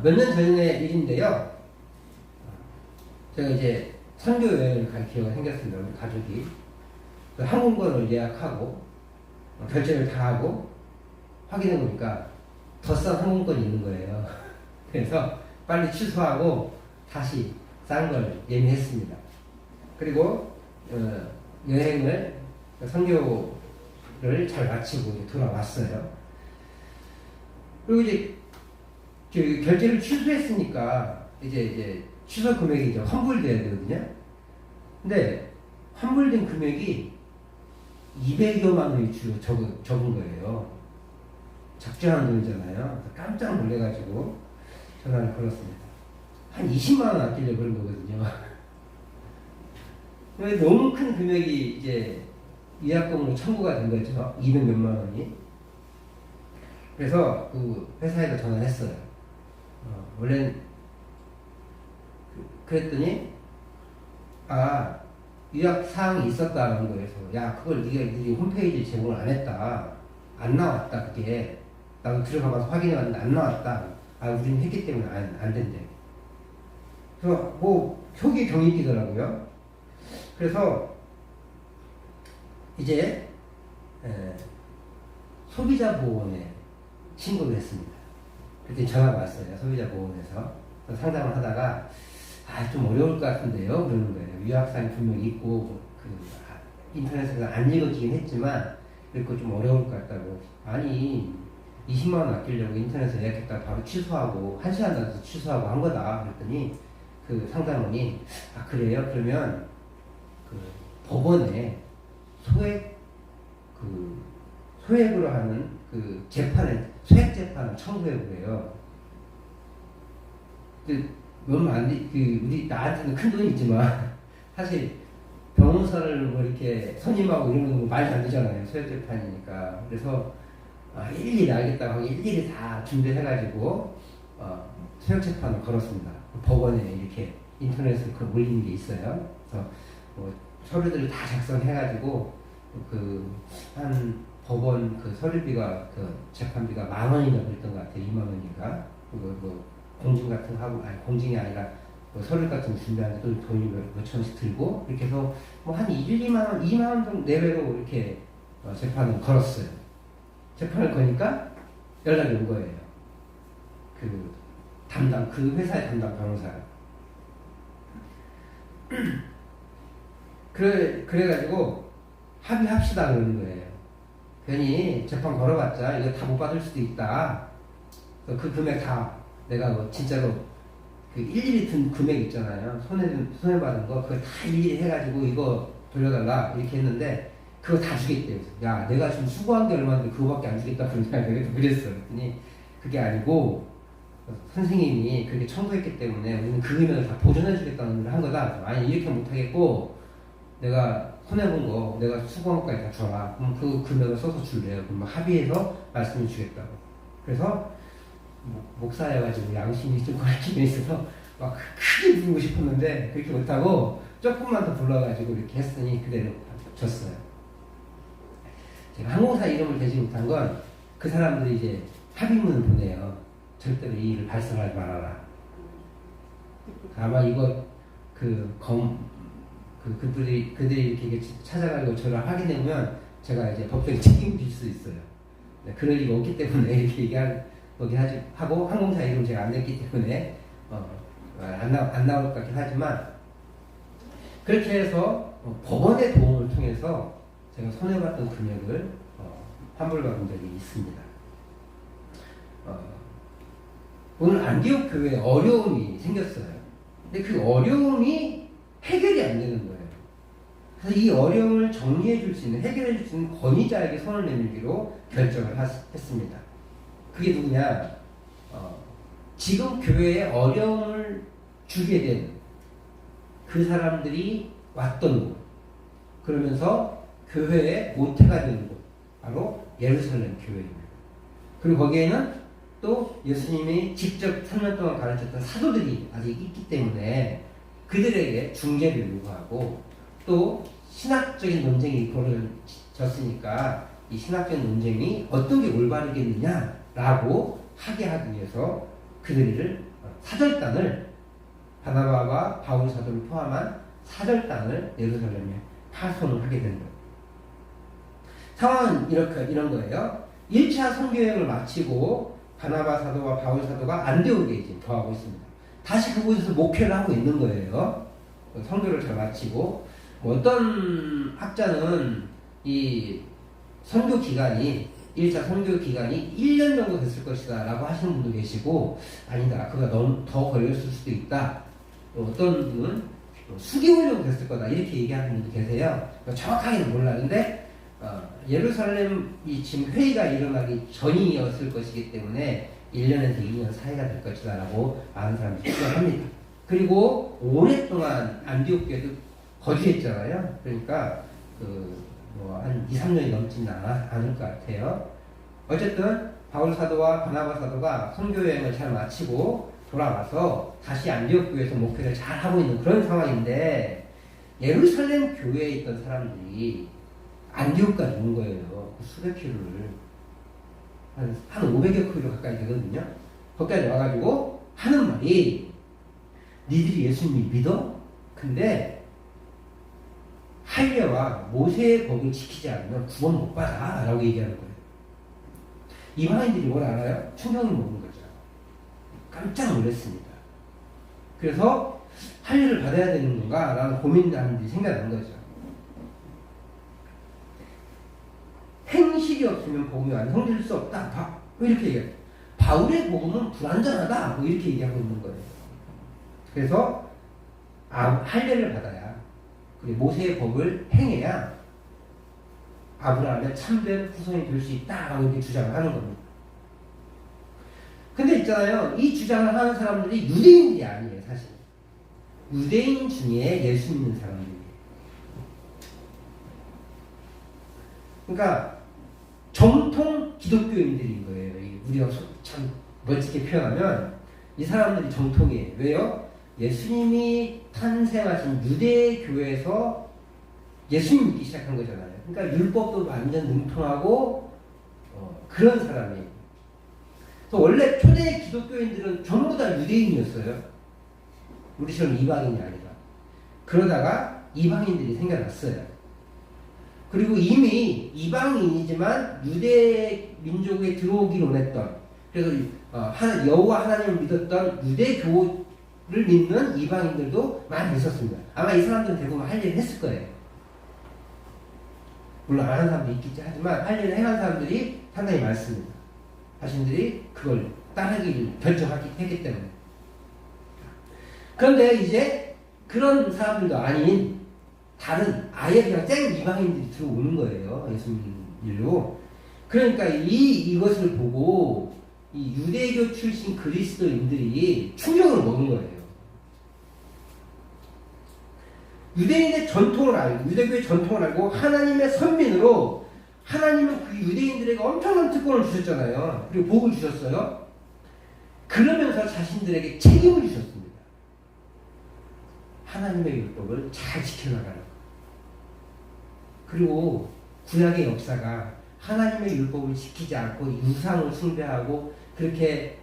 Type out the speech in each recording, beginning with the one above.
몇 년 전의 일인데요. 제가 이제 선교 여행을 갈 기회가 생겼습니다. 우리 가족이. 그 항공권을 예약하고 결제를 다 하고 확인해 보니까 더 싼 항공권이 있는 거예요. 그래서 빨리 취소하고 다시 싼 걸 예매했습니다. 그리고 여행을 선교를 잘 마치고 돌아왔어요. 그리고 이제 그 결제를 취소했으니까 이제 취소 금액이 이제 환불돼야 되거든요. 근데 환불된 금액이 200여만 원이 적은 거예요. 작지 않은 돈이잖아요. 깜짝 놀래가지고 전화를 걸었습니다. 한 20만 원 아끼려고 그런 거거든요. 너무 큰 금액이 이제 위약금으로 청구가 된 거죠. 200 몇만 원이. 그래서 그 회사에다 전화를 했어요. 원래는 그랬더니 위약 사항이 있었다는 거에서 야 그걸 네가 홈페이지에 제공을 안 했다. 안 나왔다 그게. 나도 들어가봐서 확인해 봤는데 안 나왔다. 우리는 했기 때문에 안 된대. 그래서 뭐 속이 경이 뛰더라고요. 그래서 이제 소비자보호원에 신고를 했습니다. 그때 전화가 왔어요. 소비자보호원에서 상담을 하다가 좀 어려울 것 같은데요 그러는 거예요. 위약사항이 분명히 있고 인터넷에서 안 읽어지긴 했지만 그리고 좀 어려울 것 같다고. 아니 20만 원 아끼려고 인터넷에서 예약했다가 바로 취소하고 1시간 나서 취소하고 한 거다 그랬더니 그 상담원이 그래요? 그러면 그 법원에 소액으로 하는 그 재판에 소액 재판을 청구해보래요. 우리 나한테는 큰 돈이 있지만 사실 변호사를 뭐 이렇게 선임하고 이런 거 말도 안 되잖아요. 소액 재판이니까. 그래서 일일이 알겠다고 하고 일일이 다 준비해가지고 소액 재판을 걸었습니다. 법원에 이렇게 인터넷에 올리는 게 있어요. 그래서 서류들을 다 작성해가지고 한 법원 서류비가 재판비가 10,000원인가 그랬던 것 같아요. 20,000원인가. 공증 같은 거 하고 공증이 아니라 서류 같은 거 준비하는데 돈이 몇천 원씩 들고 이렇게 해서 한 1, 2만 원, 2만 원 정도 내외로 이렇게 재판을 걸었어요. 재판을 거니까 연락이 온 거예요. 그 회사의 담당 변호사가. 그래가지고 합의합시다 그러는 거예요. 괜히 재판 걸어봤자 이거 다 못 받을 수도 있다. 그 금액 다 내가 진짜로 일일이 든 금액 있잖아요. 손해 받은 거 그거 다 일일이 해가지고 이거 돌려달라 이렇게 했는데 그거 다 주겠대요. 야 내가 지금 수고한 게 얼마인데 그거밖에 안 주겠다 그랬어. 그랬더니 그게 아니고 선생님이 그렇게 청구했기 때문에 우리는 그 금액을 다 보존해 주겠다는 걸 한 거다. 아니 이렇게 못하겠고 내가 손해본 거 내가 수고한 것까지 다 줘라. 그럼 그 금액을 써서 줄래요. 그럼 합의해서 말씀을 주겠다고. 그래서 목사여가지고 양심이 좀 가르치고 있어서 막 크게 부르고 싶었는데 그렇게 못하고 조금만 더 불러가지고 이렇게 했으니 그대로 줬어요. 제가 항공사 이름을 대지 못한 건 그 사람들이 이제 합의문을 보내요. 절대로 이 일을 발생하지 말아라. 아마 이거 그들이 이렇게 찾아가지고 저를 확인해보면 제가 이제 법적인 책임을 질 수 있어요. 그럴 리가 없기 때문에 이렇게 얘기하고 항공사 이름 제가 안 냈기 때문에 안 나올 것 같긴 하지만 그렇게 해서 법원의 도움을 통해서 제가 손해봤던 금액을 환불받은 적이 있습니다. 오늘 안디옥 교회에 어려움이 생겼어요. 근데 그 어려움이 해결이 안 되는 거예요. 그래서 이 어려움을 정리해 줄 수 있는, 해결해 줄 수 있는 권위자에게 손을 내밀기로 결정을 했습니다. 그게 누구냐? 지금 교회에 어려움을 주게 된 그 사람들이 왔던 곳, 그러면서 교회에 모태가 되는 곳, 바로 예루살렘 교회입니다. 그리고 거기에는 또 예수님이 직접 3년 동안 가르쳤던 사도들이 아직 있기 때문에 그들에게 중재를 요구하고 또 신학적인 논쟁이 벌어졌으니까 이 신학적인 논쟁이 어떤 게 올바르겠느냐라고 하게 하기 위해서 그들을 사절단을 바나바와 바울 사도를 포함한 사절단을 예루살렘에 파송을 하게 된 거예요. 상황은 이런 거예요. 1차 선교여행을 마치고 바나바 사도와 바울 사도가 안디옥에 이제 거하고 있습니다. 다시 그곳에서 목회를 하고 있는 거예요. 선교를 잘 마치고 어떤 학자는 이 선교 기간이 1차 선교 기간이 1년 정도 됐을 것이다 라고 하시는 분도 계시고 아니다 그가 너무 더 걸렸을 수도 있다. 어떤 분은 수개월 정도 됐을 거다 이렇게 얘기하는 분도 계세요. 정확하게는 몰랐는데 예루살렘이 지금 회의가 일어나기 전이었을 것이기 때문에 1년에서 2년 사이가 될 것이다 라고 많은 사람들이 추정합니다. 그리고 오랫동안 안디옥교에도 거주했잖아요. 그러니까 한 2, 3년이 넘지는 않을 것 같아요. 어쨌든 바울 사도와 바나바 사도가 선교 여행을 잘 마치고 돌아와서 다시 안디옥 교회에서 목회를 잘 하고 있는 그런 상황인데 예루살렘 교회에 있던 사람들이 안디옥까지 온 거예요. 수백 킬로를 한 500여 킬로 가까이 되거든요. 거기까지 와가지고 하는 말이 니들이 예수님 믿어? 근데 할례와 모세의 법을 지키지 않으면 구원 못 받아 라고 얘기하는 거예요. 이방인들이 뭘 알아요? 충격을 먹은 거죠. 깜짝 놀랐습니다. 그래서 할례를 받아야 되는 건가? 라는 고민하는 일이 생겨난 거죠. 행실이 없으면 복음이 완성될 수 없다. 왜 이렇게 얘기해요? 바울의 복음은 불완전하다. 뭐 이렇게 얘기하고 있는 거예요. 그래서 할례를 받아야 그리고 모세의 법을 행해야 아브라함의 참된 후손이 될 수 있다라고 이렇게 주장을 하는 겁니다. 근데 있잖아요. 이 주장을 하는 사람들이 유대인들이 아니에요, 사실. 유대인 중에 예수 믿는 사람들이에요. 그러니까 정통 기독교인들인 거예요. 우리가 참 멋지게 표현하면 이 사람들이 정통이에요. 왜요? 예수님이 탄생하신 유대 교회에서 예수님 믿기 시작한 거잖아요. 그러니까 율법도 완전 능통하고 그런 사람이에요. 그래서 원래 초대 기독교인들은 전부 다 유대인이었어요. 우리처럼 이방인이 아니라. 그러다가 이방인들이 생겨났어요. 그리고 이미 이방인이지만 유대 민족에 들어오기 원했던 그래서 여호와 하나님을 믿었던 유대교를 믿는 이방인들도 많이 있었습니다. 아마 이 사람들은 대부분 할례를 했을 거예요. 물론 안 하는 사람도 있겠지 하지만 할례를 행한 사람들이 상당히 많습니다. 자신들이 그걸 따르기를 결정했기 때문에. 그런데 이제 그런 사람들도 아닌 다른 아예 그냥 생 이방인들이 들어오는 거예요. 예수님 일로. 그러니까 이것을 보고 이 유대교 출신 그리스도인들이 충격을 먹은 거예요. 유대인의 전통을 알고 유대교의 전통을 알고 하나님의 선민으로 하나님은 그 유대인들에게 엄청난 특권을 주셨잖아요. 그리고 복을 주셨어요. 그러면서 자신들에게 책임을 주셨습니다. 하나님의 율법을 잘 지켜나가는 것. 그리고 구약의 역사가 하나님의 율법을 지키지 않고 유상을 숭배하고 그렇게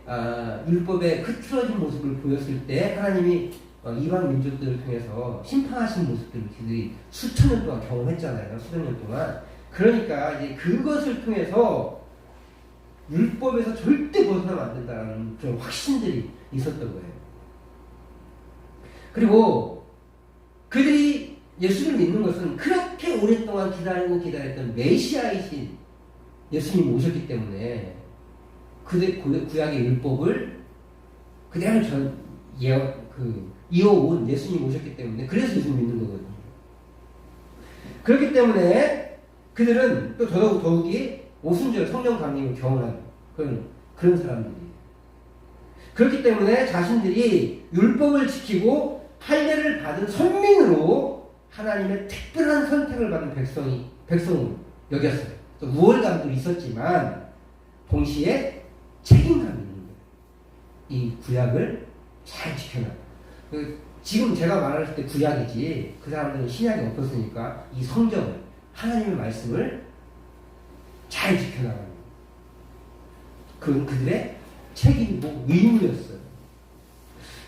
율법의 흐트러진 모습을 보였을 때 하나님이 이방 민족들을 통해서 심판하신 모습들을 그들이 수천 년 동안 경험했잖아요. 수천 년 동안. 그러니까 이제 그것을 통해서 율법에서 절대 벗어나면 안 된다는 그런 확신들이 있었던 거예요. 그리고 그들이 예수를 믿는 것은 그렇게 오랫동안 기다렸던 메시아이신 예수님이 오셨기 때문에 그들 구약의 율법을 그대로 이어온 예수님이 오셨기 때문에 그래서 예수를 믿는 거거든요. 그렇기 때문에 그들은 또 더욱이 오순절 성령 강림을 경험한 그런 사람들이에요. 그렇기 때문에 자신들이 율법을 지키고 할례를 받은 선민으로 하나님의 특별한 선택을 받은 백성으로 여겼어요. 또 우월감도 있었지만 동시에 책임감이 있는 거예요. 이 구약을 잘 지켜놔요. 지금 제가 말할 때 구약이지 그 사람들은 신약이 없었으니까 이 성경을 하나님의 말씀을 잘 지켜나가는 그건 그들의 책임이고 의무였어요.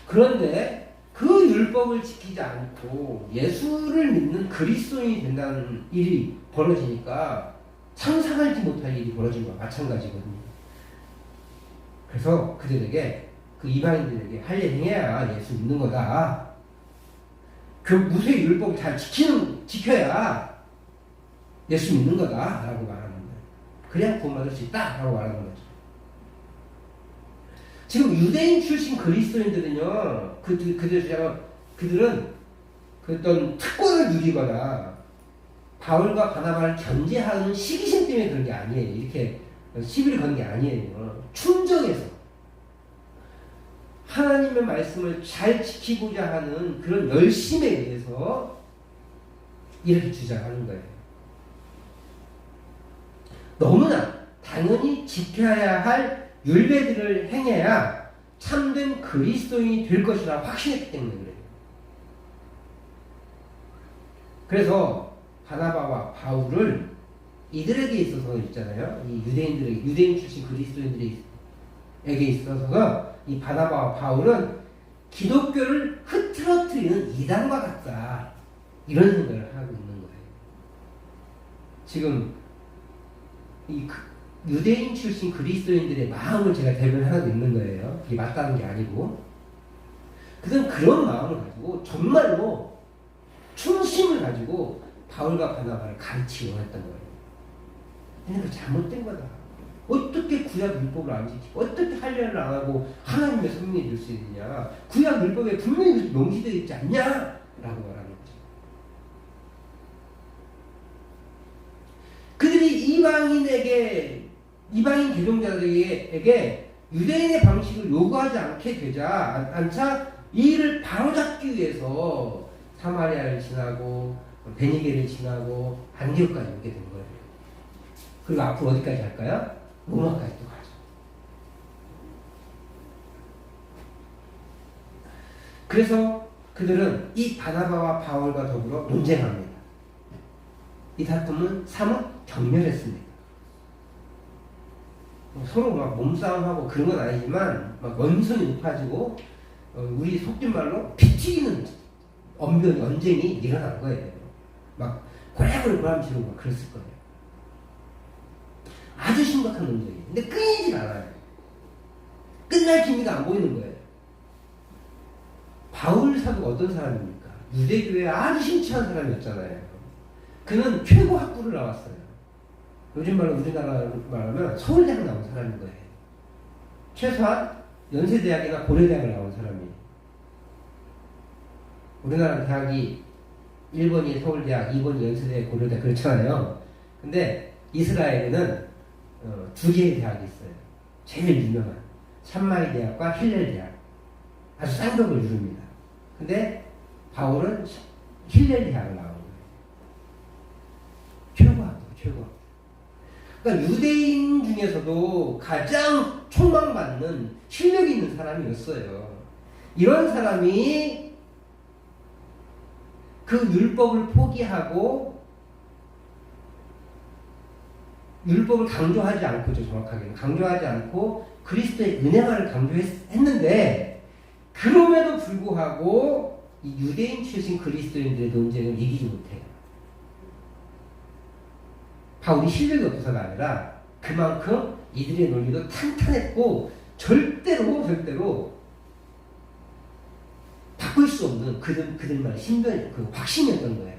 그런데 그 율법을 지키지 않고 예수를 믿는 그리스도인이 된다는 일이 벌어지니까 상상하지 못할 일이 벌어진 거와 마찬가지거든요. 그래서 그들에게, 그 이방인들에게 할 일 행해야 예수 믿는 거다. 그 모세 율법을 잘 지켜야 예수 믿는 거다 라고 말하는 거예요. 그래야 구원받을 수 있다 라고 말하는 거죠. 지금 유대인 출신 그리스도인들은요, 그들은 그 어떤 특권을 누리거나 바울과 바나바를 견제하는 시기심 때문에 그런 게 아니에요. 이렇게 시비를 거는 게 아니에요. 충정해서 하나님의 말씀을 잘 지키고자 하는 그런 열심에 의해서 이렇게 주장하는 거예요. 너무나 당연히 지켜야 할 율례들을 행해야 참된 그리스도인이 될 것이라 확신했기 때문에 그래요. 그래서 바나바와 바울을 이들에게 있어서 있잖아요. 이 유대인 출신 그리스도인들에게 있어서 이 바나바와 바울은 기독교를 흐트러뜨리는 이단과 같다. 이런 생각을 하고 있는 거예요. 지금 이 유대인 출신 그리스도인들의 마음을 제가 대변하고 있는 거예요. 그게 맞다는 게 아니고. 그들은 그런 마음을 가지고 정말로 충심을 가지고 바울과 바나바를 가르치고 했던 거예요. 근데 그 잘못된 거다. 어떻게 구약 율법을 안 지키고 어떻게 할례를 안 하고 하나님의 성민이 될 수 있느냐. 구약 율법에 분명히 명시되어 있지 않냐? 라고 말하는 거죠. 그들이 이방인 개종자들에게 유대인의 방식을 요구하지 않자 이 일을 바로잡기 위해서 사마리아를 지나고 베니게를 지나고 안디옥까지 오게 된 거예요. 그리고 앞으로 어디까지 할까요? 로마까지 또 가죠. 그래서 그들은 이 바나바와 바울과 더불어 논쟁합니다. 이 다툼은 사뭇 격렬했습니다. 서로 막 몸싸움하고 그런 건 아니지만 막 원성이 높아지고 우리 속된 말로 피 튀기는 언변, 언쟁이 일어난 거예요. 막 고래고래 고함 지르고 막 그랬을 거예요. 아주 심각한 논쟁이에요. 근데 끊이질 않아요. 끝날 기미가 안 보이는 거예요. 바울 사도가 어떤 사람입니까? 유대교에 아주 심취한 사람이었잖아요. 그는 최고 학부를 나왔어요. 요즘 말로 우리나라 말하면 서울대학 나온 사람인 거예요. 최소한 연세대학이나 고려대학을 나온 사람이에요. 우리나라 대학이 1번이 서울대학, 2번이 연세대, 고려대 그렇잖아요. 근데 이스라엘에는 두 개의 대학이 있어요. 제일 유명한 샴마이 대학과 힐렐 대학. 아주 쌍벽을 이룹니다. 근데 바울은 힐렐 대학을 나온 거예요. 최고학부, 최고학부. 그러니까 유대인 중에서도 가장 촉망받는 실력이 있는 사람이었어요. 이런 사람이 그 율법을 포기하고 율법을 강조하지 않고죠. 정확하게는 강조하지 않고 그리스도의 은혜만을 강조했는데 그럼에도 불구하고 이 유대인 출신 그리스도인들의 논쟁을 이기지 못해요. 바울이 실력이 없어서가 아니라 그만큼 이들의 논리도 탄탄했고 절대로 바꿀 수 없는 그들만의 신변, 그 확신이었던 거예요.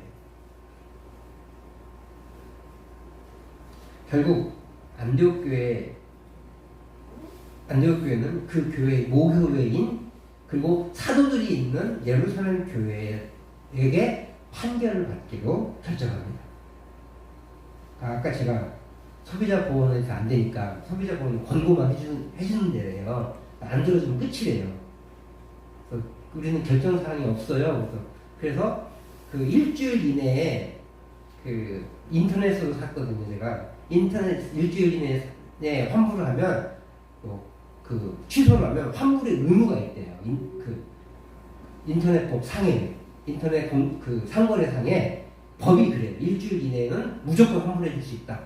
결국 안디옥 교회는 그 교회의 모교회인 그리고 사도들이 있는 예루살렘 교회에게 판결을 받기로 결정합니다. 아까 제가 소비자 보호에서 안 되니까 소비자 보호는 권고만 해주는 데래요. 안 들어주면 끝이래요. 우리는 결정사항이 없어요. 그래서 그 일주일 이내에 그 인터넷으로 샀거든요. 제가 인터넷 일주일 이내에 환불을 하면 그 취소를 하면 환불의 의무가 있대요. 그 인터넷법 상에 그 상권의 상에 법이 그래요. 일주일 이내에는 무조건 환불해 줄 수 있다.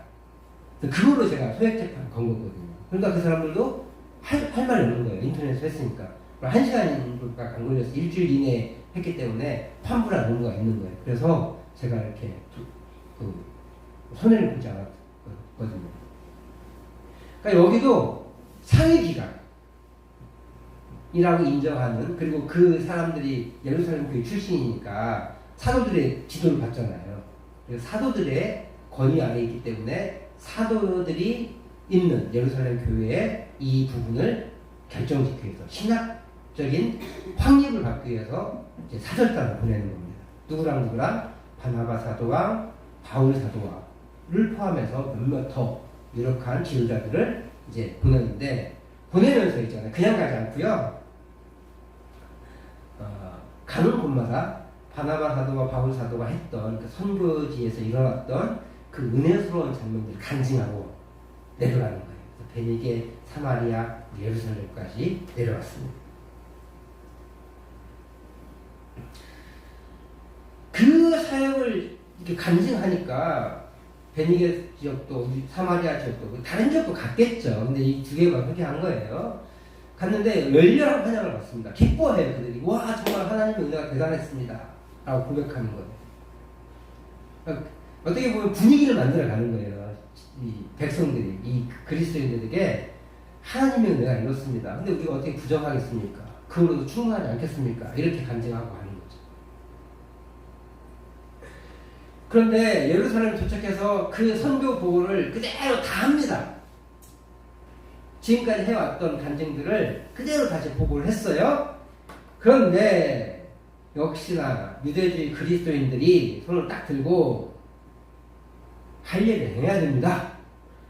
그걸로 제가 소액 재판 건 거거든요. 그러니까 그 사람들도 할 말이 없는 거예요. 인터넷에서 했으니까. 1시간인가 안 걸려서 일주일 이내에 했기 때문에 환불한 의무가 있는 거예요. 그래서 제가 이렇게 손해를 보지 않았거든요. 그러니까 여기도 상위기관이라고 인정하는, 그리고 그 사람들이 예루살렘 교회 출신이니까 사도들의 지도를 받잖아요. 사도들의 권위 아래 있기 때문에 사도들이 있는 예루살렘 교회의 이 부분을 결정짓기 위해서 신학적인 확립을 받기 위해서 이제 사절단을 보내는 겁니다. 누구랑 바나바 사도와 바울 사도와를 포함해서 몇몇 더 유력한 지도자들을 이제 보내는데, 보내면서 있잖아요. 그냥 가지 않고요. 가는 곳마다 바나바 사도와 바울 사도가 했던 그 선교지에서 일어났던 그 은혜스러운 장면들을 간증하고 내려가는 거예요. 베니게, 사마리아, 예루살렘까지 내려왔습니다. 그 사역을 이렇게 간증하니까 베니게 지역도 사마리아 지역도 다른 지역도 갔겠죠. 근데 이 두 개만 그렇게 한 거예요. 갔는데 열렬한 환영을 받습니다. 기뻐해요. 그들이. 와, 정말 하나님의 은혜가 대단했습니다 라고 고백하는 거예요. 그러니까 어떻게 보면 분위기를 만들어 가는 거예요. 이 백성들이, 이 그리스도인들에게 하나님의 은혜가 이렇습니다. 근데 우리가 어떻게 부정하겠습니까? 그걸로도 충분하지 않겠습니까? 이렇게 간증하고 하는 거죠. 그런데 예루살렘에 도착해서 그 선교 보고를 그대로 다 합니다. 지금까지 해왔던 간증들을 그대로 다시 보고를 했어요. 그런데 역시나 유대주의 그리스도인들이 손을 딱 들고 할 일을 해야 됩니다.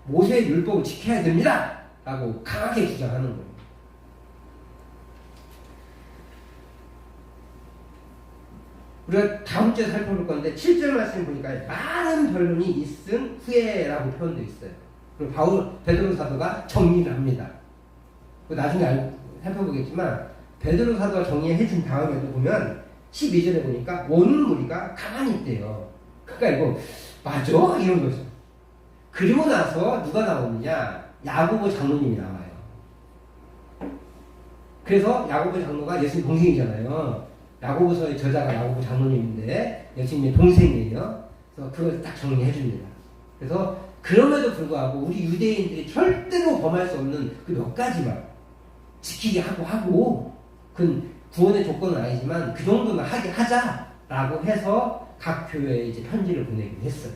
모세의 율법을 지켜야 됩니다. 라고 강하게 주장하는 거예요. 우리가 다음 주에 살펴볼 건데 7절 말씀 보니까 많은 변론이 있은 후에라고 표현되어 있어요. 그리고 베드로 사도가 정리를 합니다. 나중에 살펴보겠지만 베드로 사도가 정리해준 다음에도 보면 12절에 보니까 온 무리가 가만히 있대요. 그러니까 이거 맞아? 이런 거죠. 그리고 나서 누가 나오느냐? 야고보 장로님이 나와요. 그래서 야고보 장로가 예수님 동생이잖아요. 야고보서의 저자가 야고보 장로님인데 예수님의 동생이에요. 그래서 그걸 딱 정리해 줍니다. 그래서 그럼에도 불구하고 우리 유대인들이 절대로 범할 수 없는 그 몇 가지만 지키게 하고 그건 구원의 조건은 아니지만 그 정도는 하게 하자라고 해서 각 교회에 이제 편지를 보내기로 했어요.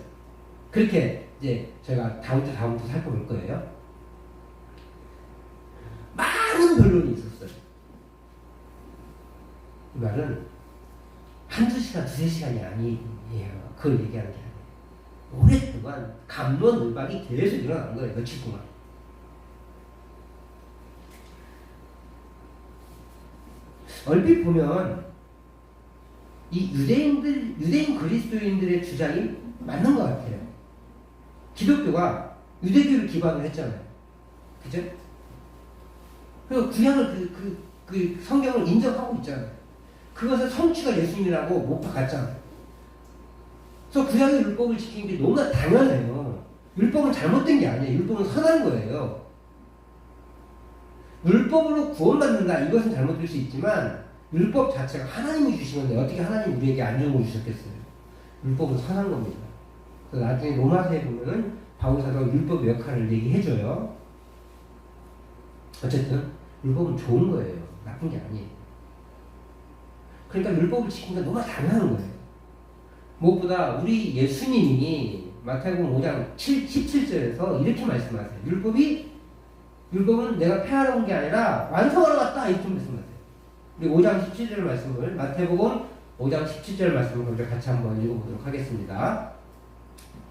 그렇게 이제 저희가 다음부터 살펴볼 거예요. 많은 변론이 있었어요. 이 말은 한두 시간, 두세 시간이 아니에요. 그걸 얘기하는 게 아니에요. 오랫동안 갑론을박이 계속 일어난 거예요. 며칠 동안. 얼핏 보면 이 유대인 그리스도인들의 주장이 맞는 것 같아요. 기독교가 유대교를 기반으로 했잖아요. 그죠? 그리고 구약을 그 성경을 인정하고 있잖아요. 그것을 성취가 예수님이라고 못 박았잖아요. 그래서 구약의 율법을 지키는 게 너무나 당연해요. 율법은 잘못된 게 아니에요. 율법은 선한 거예요. 율법으로 구원받는다, 이것은 잘못될 수 있지만 율법 자체가 하나님이 주신 건데 어떻게 하나님이 우리에게 안 좋은 걸 주셨겠어요. 율법은 선한 겁니다. 그래서 나중에 로마서에 보면은 바울 사도가 율법의 역할을 얘기해줘요. 어쨌든 율법은 좋은 거예요. 나쁜 게 아니에요. 그러니까 율법을 지키는 게 너무 당연한 거예요. 무엇보다 우리 예수님이 마태복음 5장 17절에서 이렇게 말씀하세요. 율법은 내가 폐하러 온 게 아니라 완성하러 왔다, 이렇게 말씀하세요. 우리 5장 17절 말씀을, 마태복음 5장 17절 말씀을 같이 한번 읽어보도록 하겠습니다.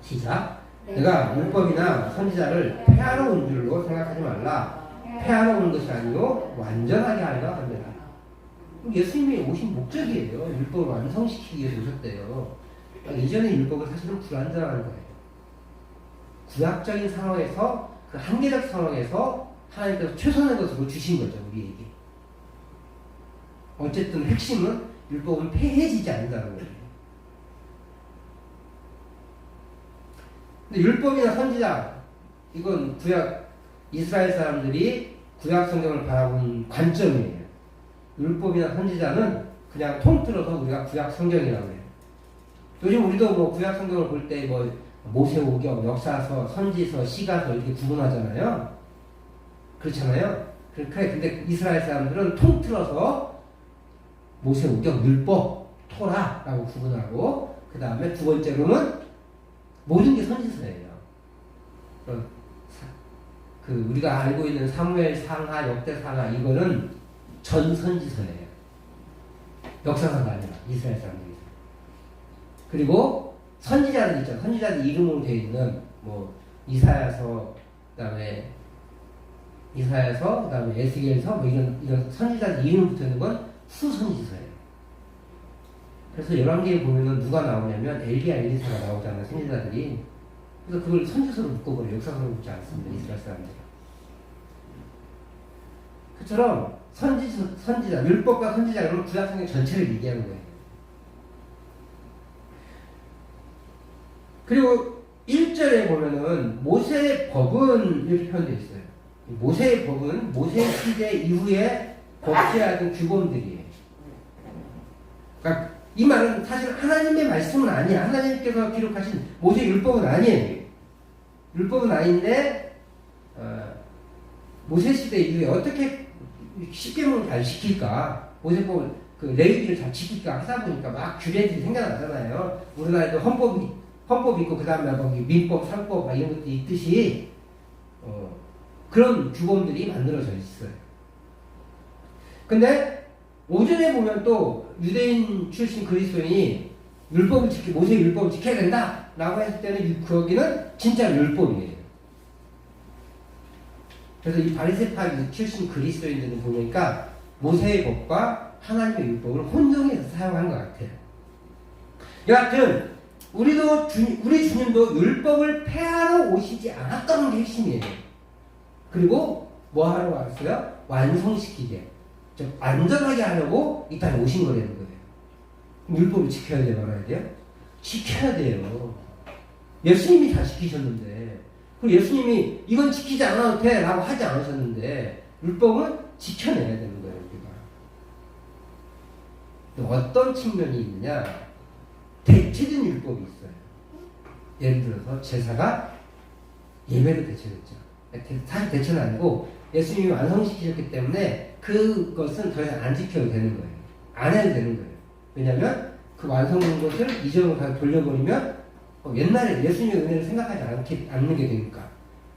시작. 내가 율법이나 선지자를 폐하러 온 줄로 생각하지 말라. 폐하러 온 것이 아니요 완전하게 하려 합니다. 예수님이 오신 목적이에요. 율법을 완성시키기 위해서 오셨대요. 이전의 율법은 사실은 불완전한 거예요. 구약적인 상황에서, 그 한계적 상황에서 하나님께서 최선의 것으로 주신 거죠, 우리에게. 어쨌든 핵심은 율법은 폐해지지 않는다는 거예요. 근데 율법이나 선지자, 이건 구약 이스라엘 사람들이 구약 성경을 바라본 관점이에요. 율법이나 선지자는 그냥 통틀어서 우리가 구약 성경이라고 해요. 요즘 우리도 뭐 구약 성경을 볼 때 뭐 모세오경, 역사서, 선지서, 시가서 이렇게 구분하잖아요. 그렇잖아요. 근데 이스라엘 사람들은 통틀어서 모세오경, 율법, 토라라고 구분하고, 그 다음에 두 번째로는 모든 게 선지서예요. 우리가 알고 있는 사무엘 상하, 역대상하 이거는 전 선지서예요. 역사서가 아니라 이스라엘 사람들이. 그리고 선지자들 있죠. 선지자들 이름으로 되어 있는 뭐 이사야서, 그다음에 에스겔서 뭐 이런 선지자들 이름 붙어 있는 건 후선지서예요. 그래서 열왕기에 보면은 누가 나오냐면 엘리야, 엘리사가 나오잖아요. 선지자들이. 그래서 그걸 선지서로 묶어버려요. 역사서로 묶지 않습니다. 이스라엘 사람들이. 그처럼 선지자, 율법과 선지자 그러면 구약성경 전체를 얘기하는 거예요. 그리고 1절에 보면은 모세의 법은 이렇게 표현되어 있어요. 모세의 법은 모세 시대 이후에 법제하던 규범들이에요. 그러니까 이 말은 사실 하나님의 말씀은 아니야. 하나님께서 기록하신 모세 율법은 아니에요. 율법은 아닌데 모세 시대 이후에 어떻게 십계명을 잘 지킬까? 모세법을 레위기를 잘 지킬까 하다 보니까 막 규례들이 생겨나잖아요. 우리나라에도 헌법이 있고 그 다음에 거기 민법, 상법 이런 것도 있듯이 그런 규범들이 만들어져 있어요. 근데 오전에 보면 또 유대인 출신 그리스도인이 모세 율법을 지켜야 된다 라고 했을 때는 거기는 진짜 율법이에요. 그래서 이 바리새파 출신 그리스도인들은 보니까 모세의 법과 하나님의 율법을 혼용해서 사용한 것 같아요. 여하튼 우리 주님도 율법을 폐하러 오시지 않았다는 게 핵심이에요. 그리고 뭐 하러 왔어요? 완성시키게. 즉 완전하게 하려고 이 땅에 오신 거라는 거예요. 그럼 율법을 지켜야 돼요, 말아야 돼요? 지켜야 돼요. 예수님이 다 지키셨는데, 그리고 예수님이 이건 지키지 않아도 돼 라고 하지 않으셨는데 율법은 지켜내야 되는 거예요, 우리가. 어떤 측면이 있느냐? 대체된 율법이 있어요. 예를 들어서 제사가 예배로 대체됐죠. 사실 대체는 아니고 예수님이 완성시키셨기 때문에 그것은 더 이상 안 지켜도 되는 거예요. 안 해도 되는 거예요. 왜냐하면 그 완성된 것을 이전으로 다 돌려버리면 옛날에 예수님의 은혜를 생각하지 않는 게 되니까.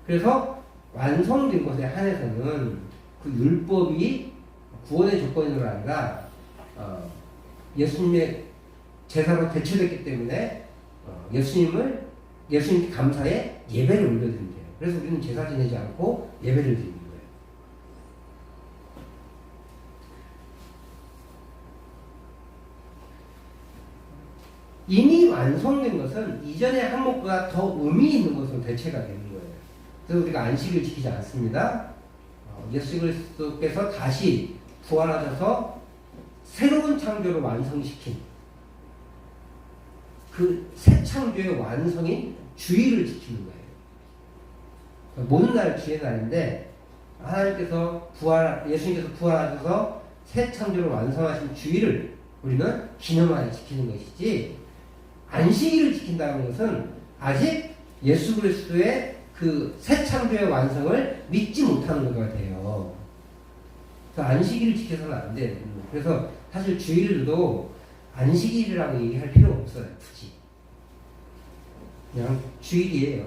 그래서 완성된 것에 한해서는 그 율법이 구원의 조건으로 아니라 예수님의 제사로 대체됐기 때문에 예수님께 감사해 예배를 올려드린대요. 그래서 우리는 제사 지내지 않고 예배를 드리는 거예요. 이미 완성된 것은 이전의 항목보다 더 의미 있는 것으로 대체가 되는 거예요. 그래서 우리가 안식을 지키지 않습니다. 예수 그리스도께서 다시 부활하셔서 새로운 창조를 완성시킨 그 새 창조의 완성인 주일을 지키는 거예요. 모든 날 주의 날인데 하나님께서 예수님께서 부활하셔서 새 창조를 완성하신 주일을 우리는 기념하여 지키는 것이지, 안식일을 지킨다는 것은 아직 예수 그리스도의 그 새 창조의 완성을 믿지 못하는 것 같아요. 그래서 안식일을 지켜서는 안 돼요. 그래서 사실 주일도 안식일이라고 얘기할 필요 없어요. 굳이. 그냥 주일이에요.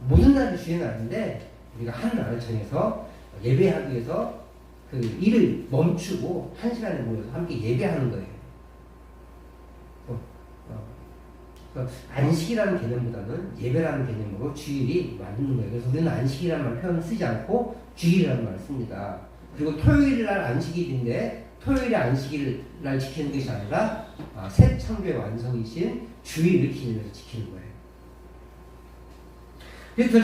모든 날이 주일은 아닌데 우리가 한 날을 정해서 예배하기 위해서 그 일을 멈추고 한 시간에 모여서 함께 예배하는 거예요. 안식이라는 개념보다는 예배라는 개념으로 주일이 맞는 거예요. 그래서 우리는 안식이라는 말 표현을 쓰지 않고 주일이라는 말을 씁니다. 그리고 토요일날 안식일인데 토요일에 안식일날 지키는 것이 아니라 새 창조의 완성이신 주일을 기념해서 지키는 거예요. 그래서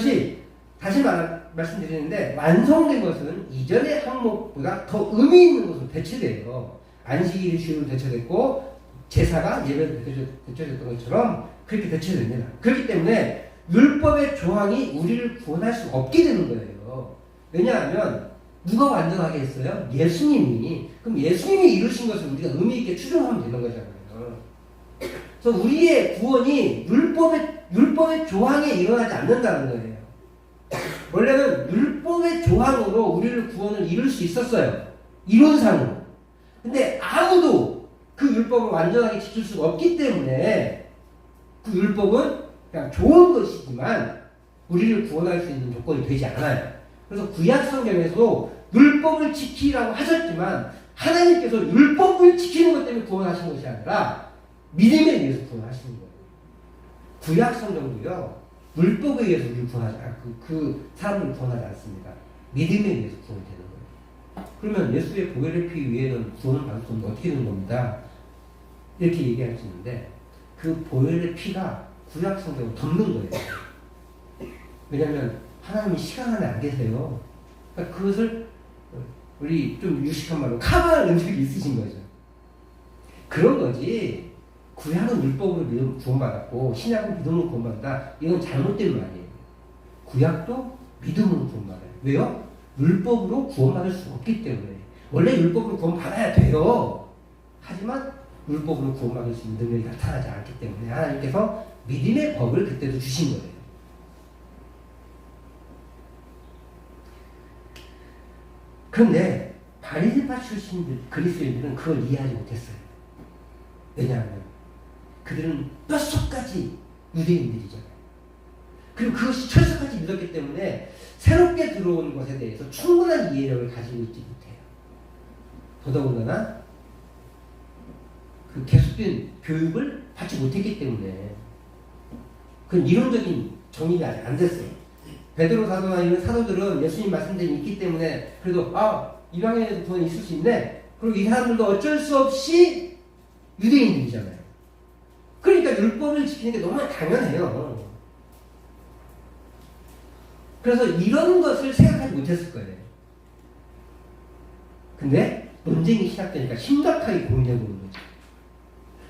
다시 말씀드리는데 완성된 것은 이전의 항목보다 더 의미 있는 것으로 대체돼요. 안식일이 주일로 대체됐고 제사가 예배로 대체됐던 것처럼 그렇게 대체됩니다. 그렇기 때문에 율법의 조항이 우리를 구원할 수 없게 되는 거예요. 왜냐하면 누가 완전하게 했어요? 예수님이. 그럼 예수님이 이루신 것을 우리가 의미 있게 추정하면 되는 거잖아요. 그래서 우리의 구원이 율법의 조항에 일어나지 않는다는 거예요. 원래는 율법의 조항으로 우리를 구원을 이룰 수 있었어요. 이론상으로. 근데 아무도 그 율법을 완전하게 지킬 수가 없기 때문에 그 율법은 그냥 좋은 것이지만 우리를 구원할 수 있는 조건이 되지 않아요. 그래서 구약 성경에서도 율법을 지키라고 하셨지만 하나님께서 율법을 지키는 것 때문에 구원하신 것이 아니라 믿음에 의해서 구원하시는 거예요. 구약 성경도요, 율법에 의해서 우리를 구원하지, 그 사람을 구원하지 않습니다. 믿음에 의해서 구원이 되는 거예요. 그러면 예수의 보혈의 피 위에는 구원을 받을 수 없는데 어떻게 되는 겁니다? 이렇게 얘기할 수 있는데 그 보혈의 피가 구약 성경을 덮는 거예요. 왜냐하면 하나님이 시간 안에 안 계세요. 그러니까 그것을 우리 좀 유식한 말로 커버하는 적이 있으신 거죠. 그런 거지. 구약은 율법으로 믿음 구원받았고 신약은 믿음으로 구원받는다. 이건 잘못된 말이에요. 구약도 믿음으로 구원받아요. 왜요? 율법으로 구원받을 수 없기 때문에. 원래 율법으로 구원받아야 돼요. 하지만 율법으로 구원받을 수 있는 능력이 나타나지 않기 때문에 하나님께서 믿음의 법을 그때도 주신 거예요. 그런데 바리새파 출신 그리스도인들은 그걸 이해하지 못했어요. 왜냐하면 그들은 뼛속까지 유대인들이잖아요. 그리고 그것이 철석같이 믿었기 때문에 새롭게 들어온 것에 대해서 충분한 이해력을 가지고 있지 못해요. 더더군다나 그 계속된 교육을 받지 못했기 때문에 그 이론적인 정의가 아직 안 됐어요. 베드로 사도나 이런 사도들은 예수님 말씀대로 있기 때문에 그래도 이방인에도 구원이 있을 수 있네. 그리고 이 사람들도 어쩔 수 없이 유대인들이잖아요. 그러니까 율법을 지키는 게 너무 당연해요. 그래서 이런 것을 생각하지 못했을 거예요. 근데 논쟁이 시작되니까 심각하게 고민해보는 거죠.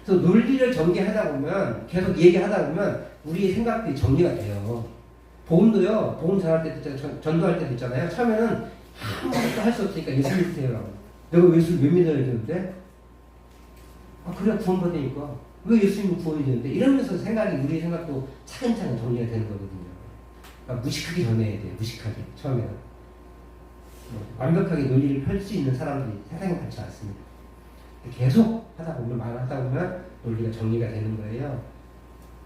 그래서 논리를 전개하다 보면 계속 얘기하다 보면 우리의 생각들이 정리가 돼요. 복음도요. 복음 전할 때도 있잖아요. 전도할 때도 있잖아요. 처음에는 아무것도 할 수 없으니까 예수 믿으세요. 내가 예수를 왜 믿어야 되는데? 그래야 구원받으니까. 왜 예수님은 구원이 되는데? 이러면서 우리의 생각도 차근차근 정리가 되는 거거든요. 무식하게 전해야 돼요. 무식하게. 처음에는. 완벽하게 논리를 펼 수 있는 사람들이 세상에 많지 않습니다. 계속 하다 보면, 말하다 보면 논리가 정리가 되는 거예요.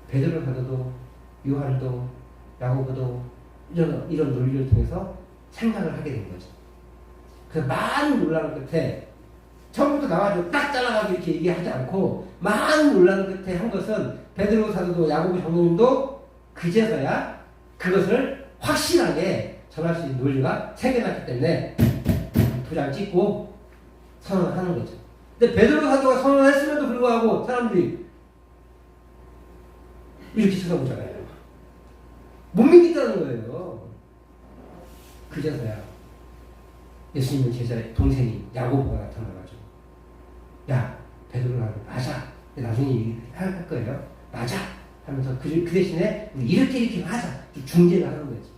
베드로 사도도, 요한도, 야고보도 이런 논리를 통해서 생각을 하게 된 거죠. 그래서 많은 논란의 끝에 처음부터 나와가지고 딱 잘라가지고 이렇게 얘기하지 않고 많은 논란의 끝에 한 것은 베드로 사도도 야고보 장로님도 그제서야 그것을 확실하게 전할 수 있는 논리가 생겨났기 때문에 도장 찍고 선언을 하는 거죠. 근데 베드로 사도가 선언을 했음에도 불구하고 사람들이 이렇게 쳐다보잖아요. 못 믿겠다는 거예요. 그제서야 예수님의 제자의 동생이 야고보가 나타나가지고 야 베드로라고 맞아. 나중에 얘기할 거예요. 맞아 하면서 그 대신에 이렇게 하자. 중재를 하는 거지.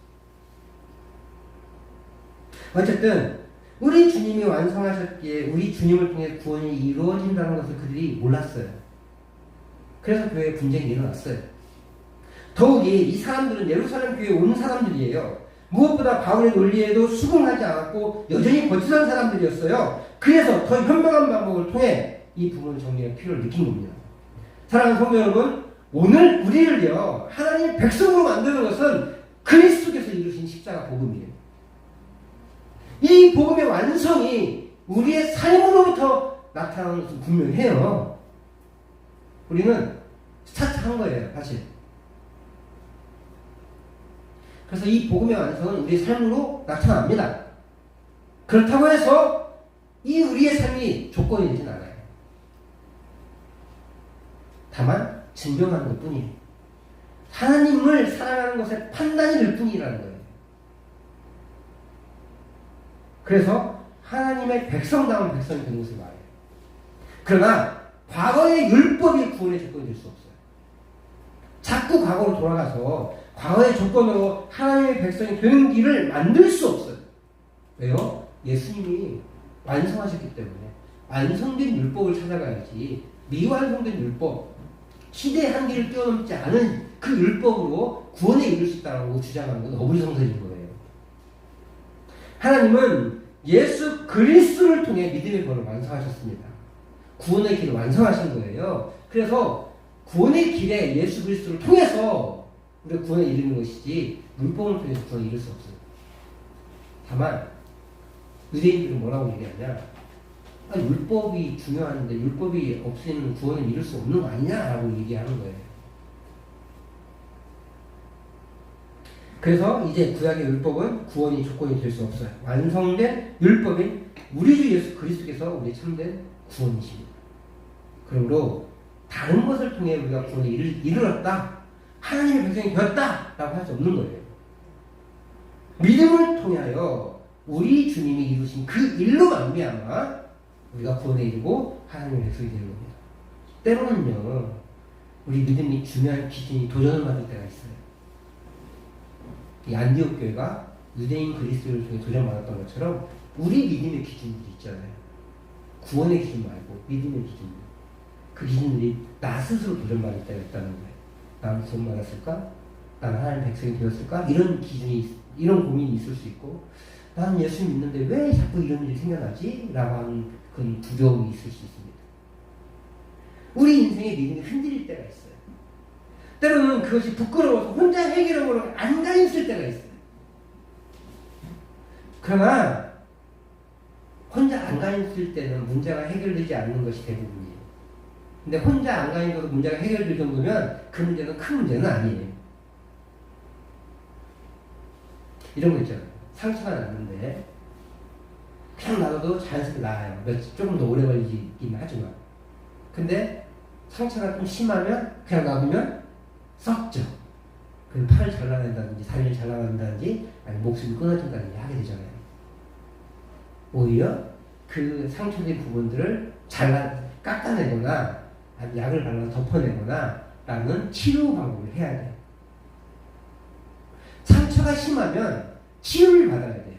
어쨌든 우리 주님이 완성하셨기에 우리 주님을 통해 구원이 이루어진다는 것을 그들이 몰랐어요. 그래서 교회에 분쟁이 일어났어요. 더욱이 이 사람들은 예루살렘 교회에 온 사람들이에요. 무엇보다 바울의 논리에도 수긍하지 않았고 여전히 거짓한 사람들이었어요. 그래서 더 현명한 방법을 통해 이 부분을 정리할 필요를 느낀 겁니다. 사랑하는 성도 여러분, 오늘 우리를요 하나님의 백성으로 만드는 것은 그리스도께서 이루신 십자가 복음이에요. 이 복음의 완성이 우리의 삶으로부터 나타나는 것은 분명해요. 우리는 스타트한 거예요, 사실. 그래서 이 복음의 완성은 우리의 삶으로 나타납니다. 그렇다고 해서 이 우리의 삶이 조건이 되진 않아요. 다만 증명하는 것 뿐이에요. 하나님을 사랑하는 것의 판단이 될 뿐이라는 거예요. 그래서 하나님의 백성다운 백성이 되는 것을 말해요. 그러나 과거의 율법이 구원의 조건이 될 수 없어요. 자꾸 과거로 돌아가서 과거의 조건으로 하나님의 백성이 되는 길을 만들 수 없어요. 왜요? 예수님이 완성하셨기 때문에 완성된 율법을 찾아가야지 미완성된 율법, 시대의 한계를 뛰어넘지 않은 그 율법으로 구원에 이를 수 있다고 주장하는 건 어불성설인 거예요. 하나님은 예수 그리스도를 통해 믿음의 구원을 완성하셨습니다. 구원의 길을 완성하신 거예요. 그래서 구원의 길에 예수 그리스도를 통해서 우리가 구원에 이르는 것이지 율법을 통해서 구원에 이를 수 없어요. 다만 유대인들은 뭐라고 얘기하냐, 율법이 중요한데 율법이 없이는 구원에 이룰 수 없는 거 아니냐라고 얘기하는 거예요. 그래서 이제 구약의 율법은 구원이 조건이 될 수 없어요. 완성된 율법인 우리 주 예수 그리스도께서 우리 참된 구원이십니다. 그러므로 다른 것을 통해 우리가 구원에 이르렀다, 하나님의 백성이 되었다 라고 할 수 없는 거예요. 믿음을 통하여 우리 주님이 이루신 그 일로 말미암아 우리가 구원에 이르고 하나님의 백성이 되는 겁니다. 때로는요, 우리 믿음이 중요한 기준이 도전을 받을 때가 있어요. 이 안디옥 교회가 유대인 그리스도를 통해 도전받았던 것처럼 우리 믿음의 기준들이 있잖아요. 구원의 기준 말고 믿음의 기준들. 그 기준들이 나 스스로 도전받을 때가 있다는 거예요. 나는 구원받았을까? 나는 하나님의 백성이 되었을까? 이런 기준이, 이런 고민이 있을 수 있고, 나는 예수 믿는데 왜 자꾸 이런 일이 생겨나지? 라고 하는 그런 두려움이 있을 수 있습니다. 우리 인생의 믿음이 흔들릴 때가 있어요. 때로는 그것이 부끄러워서 혼자 해결하려고 안간힘쓸 때가 있어요. 그러나 혼자 안간힘쓸 때는 문제가 해결되지 않는 것이 대부분이에요. 근데 혼자 안간힘써서 문제가 해결될 정도면 그 문제는 큰 문제는 아니에요. 이런 거 있잖아요. 상처가 났는데 그냥 놔둬도 자연스럽게 나아요. 조금 더 오래 걸리긴 하지만. 근데 상처가 좀 심하면 그냥 놔두면 썩죠. 그럼 팔을 잘라낸다든지 다리를 잘라낸다든지 아니면 목숨이 끊어진다든지 하게 되잖아요. 오히려 그 상처된 부분들을 깎아내거나 아니면 약을 발라서 덮어내거나 라는 치료 방법을 해야 돼요. 상처가 심하면 치료를 받아야 돼요.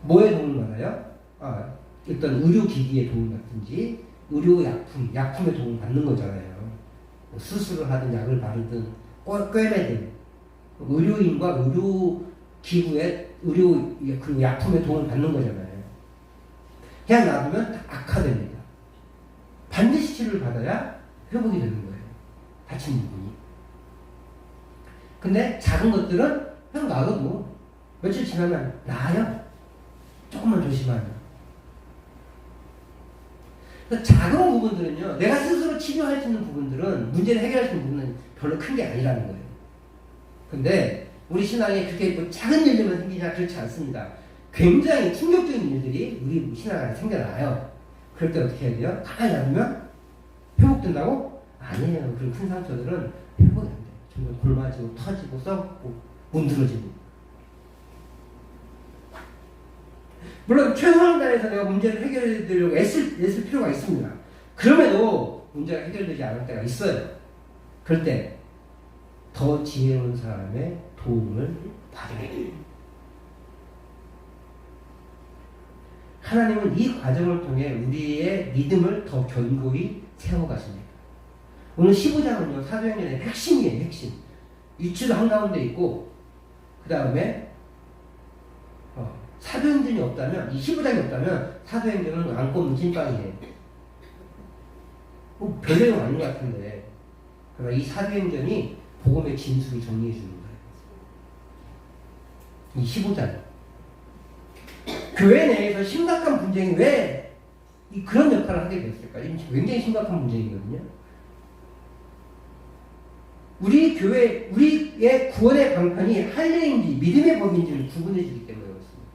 뭐에 도움을 받아요? 일단 의료기기에 도움을 받든지 약품에 도움을 받는 거잖아요. 뭐 수술을 하든 약을 바르든 꿰매든 의료인과 의료기구에 그리고 약품에 도움을 받는 거잖아요. 그냥 놔두면 악화됩니다. 반드시 치료를 받아야 회복이 되는 거예요. 다친 부분이. 근데 작은 것들은 그냥 놔둬도 며칠 지나면 나아요. 조금만 조심하면. 작은 부분들은요, 내가 스스로 치료할 수 있는 부분들은, 문제를 해결할 수 있는 부분은 별로 큰 게 아니라는 거예요. 근데 우리 신앙에 그렇게 뭐 작은 일들만 생기냐, 그렇지 않습니다. 굉장히 충격적인 일들이 우리 신앙 안에 생겨나요. 그럴 때 어떻게 해야 돼요? 가만히 놔두면 회복된다고? 아니에요. 그런 큰 상처들은 회복이 안 돼요. 점점 골마지고 터지고 썩고 문드러지고. 물론 최선을 다해서 내가 문제를 해결해드리려고 애쓸 필요가 있습니다. 그럼에도 문제가 해결되지 않을 때가 있어요. 그럴 때 더 지혜로운 사람의 도움을 받아야 돼요. 하나님은 이 과정을 통해 우리의 믿음을 더 견고히 세워가십니다. 오늘 15장은요, 사도행전의 핵심이에요. 핵심. 위치도 한가운데 있고, 그 다음에 사도행전이 없다면, 이 15장이 없다면 사도행전은 안고 없는 찐빵이에요. 뭐 별의용 아닌 것 같은데, 그러나 이 사도행전이 복음의 진수를 정리해 주는 거예요. 이 15장. 교회 내에서 심각한 분쟁이 왜 그런 역할을 하게 됐을까? 굉장히 심각한 문제이거든요. 우리 교회, 우리의 구원의 방편이 할례인지 믿음의 법인지를 구분해 주기 때문에 그렇습니다.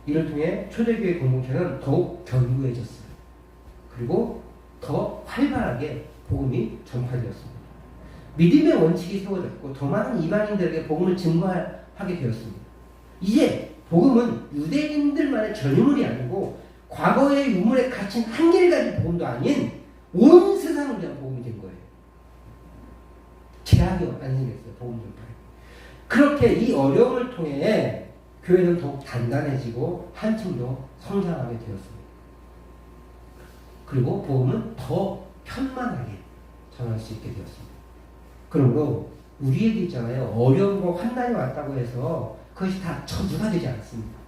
이를 통해 초대교회 공동체는 더욱 견고해졌어요. 그리고 더 활발하게 복음이 전파되었습니다. 믿음의 원칙이 세워졌고 더 많은 이방인들에게 복음을 증거하게 되었습니다. 이제 복음은 유대인들만의 전유물이 아니고 과거의 유물에 갇힌 한계를 가진 복음도 아닌 온 세상을 위한 복음이 된 거예요. 제약이 안 생겼어요. 복음 전파에. 그렇게 이 어려움을 통해 교회는 더욱 단단해지고 한층 더 성장하게 되었습니다. 그리고 복음은 더 편만하게 전할 수 있게 되었습니다. 그러므로 우리에게 있잖아요. 어려움과 환난이 왔다고 해서 그것이 다 저주가 되지 않습니다.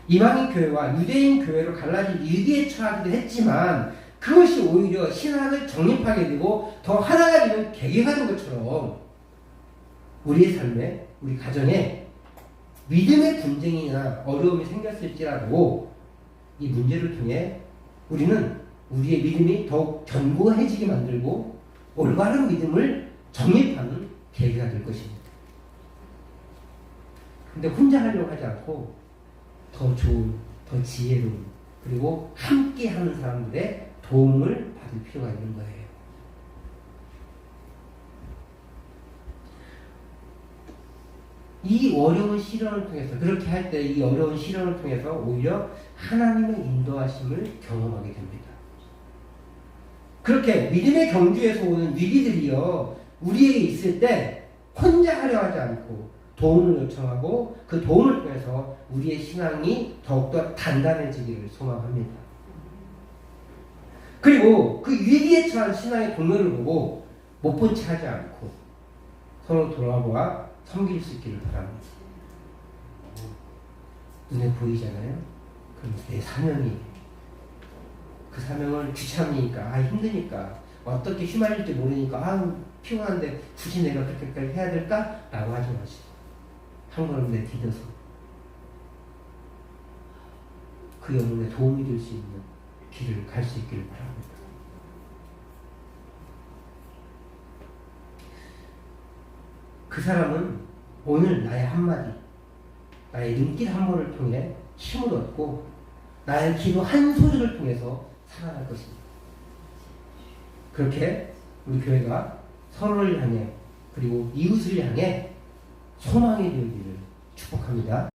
이방인 교회와 유대인 교회로 갈라질 위기에 처하기도 했지만 그것이 오히려 신학을 정립하게 되고 더 하나가 되는 계기가 된 것처럼 우리의 삶에, 우리 가정에 믿음의 분쟁이나 어려움이 생겼을지라도 이 문제를 통해 우리는 우리의 믿음이 더욱 견고해지게 만들고 올바른 믿음을 정립하는 계기가 될 것입니다. 근데 혼자 하려고 하지 않고 더 좋은, 더 지혜로운, 그리고 함께 하는 사람들의 도움을 받을 필요가 있는 거예요. 이 어려운 시련을 통해서, 그렇게 할 때 이 어려운 시련을 통해서 오히려 하나님의 인도하심을 경험하게 됩니다. 그렇게 믿음의 경주에서 오는 위기들이요, 우리에게 있을 때 혼자 하려 하지 않고 도움을 요청하고 그 도움을 통해서 우리의 신앙이 더욱더 단단해지기를 소망합니다. 그리고 그 위기에 처한 신앙의 동료를 보고 못 본 채 하지 않고 서로 돌아보아 섬길 수 있기를 바랍니다. 눈에 보이잖아요? 그럼 내 사명이, 그 사명을 귀찮으니까, 힘드니까, 어떻게 휘말릴지 모르니까, 피곤한데 굳이 내가 그렇게까지 해야 될까? 라고 하지 마시고 한 걸음 내디뎌서 그 영혼에 도움이 될 수 있는 길을 갈 수 있기를 바랍니다. 그 사람은 오늘 나의 한마디, 나의 눈길 한 번을 통해 힘을 얻고 나의 기도 한 소절을 통해서 살아날 것입니다. 그렇게 우리 교회가 서로를 향해 그리고 이웃을 향해 소망이 되기를 축복합니다.